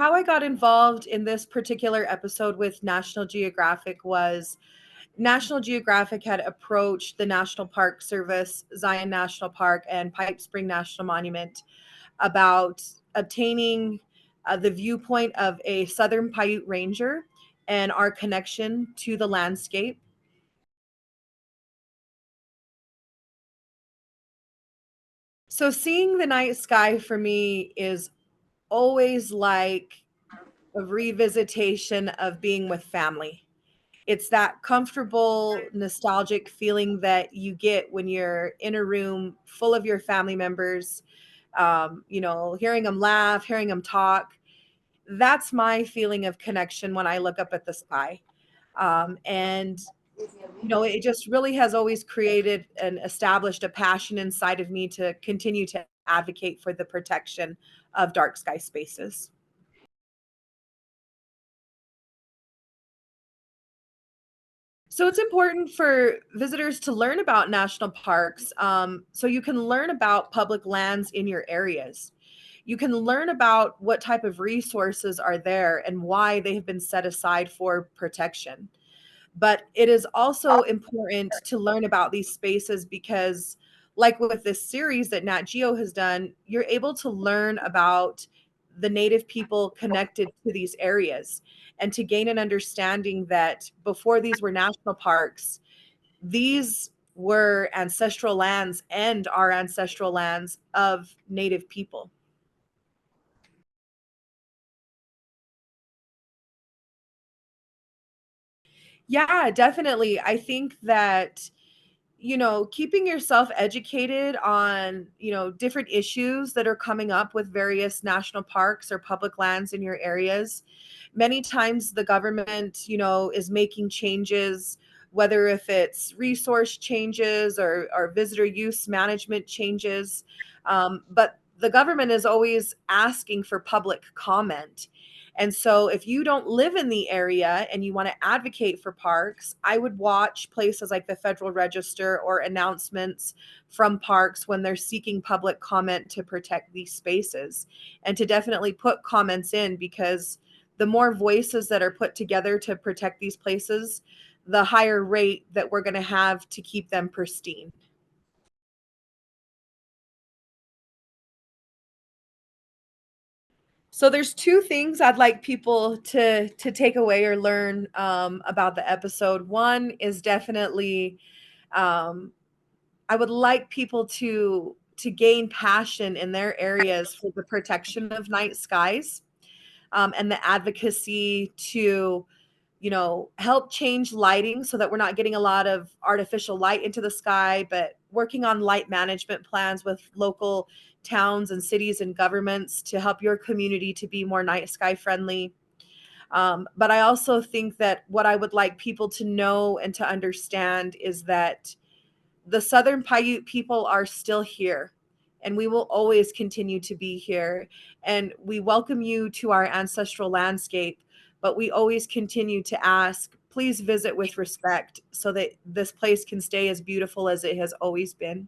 how I got involved in this particular episode with National Geographic was National Geographic had approached the National Park Service, Zion National Park, and Pipe Spring National Monument about obtaining the viewpoint of a Southern Paiute Ranger and our connection to the landscape. So, seeing the night sky for me is always like a revisitation of being with family. It's that comfortable, nostalgic feeling that you get when you're in a room full of your family members, hearing them laugh, hearing them talk. That's my feeling of connection when I look up at the sky. And it just really has always created and established a passion inside of me to continue to advocate for the protection of dark sky spaces. So it's important for visitors to learn about national parks, so you can learn about public lands in your areas. You can learn about what type of resources are there and why they have been set aside for protection. But it is also important to learn about these spaces because, like with this series that Nat Geo has done, you're able to learn about the native people connected to these areas and to gain an understanding that before these were national parks, these were ancestral lands and are ancestral lands of native people. Yeah, definitely. I think that keeping yourself educated on, different issues that are coming up with various national parks or public lands in your areas. Many times the government, is making changes, whether if it's resource changes or visitor use management changes. But the government is always asking for public comment. And so if you don't live in the area and you want to advocate for parks, I would watch places like the Federal Register or announcements from parks when they're seeking public comment to protect these spaces and to definitely put comments in because the more voices that are put together to protect these places, the higher rate that we're going to have to keep them pristine. So there's two things I'd like people to take away or learn about the episode. One is definitely um, I would like people to gain passion in their areas for the protection of night skies and the advocacy to help change lighting so that we're not getting a lot of artificial light into the sky, but working on light management plans with local towns and cities and governments to help your community to be more night sky friendly. But I also think that what I would like people to know and to understand is that the Southern Paiute people are still here and we will always continue to be here. And we welcome you to our ancestral landscape, but we always continue to ask, please visit with respect so that this place can stay as beautiful as it has always been.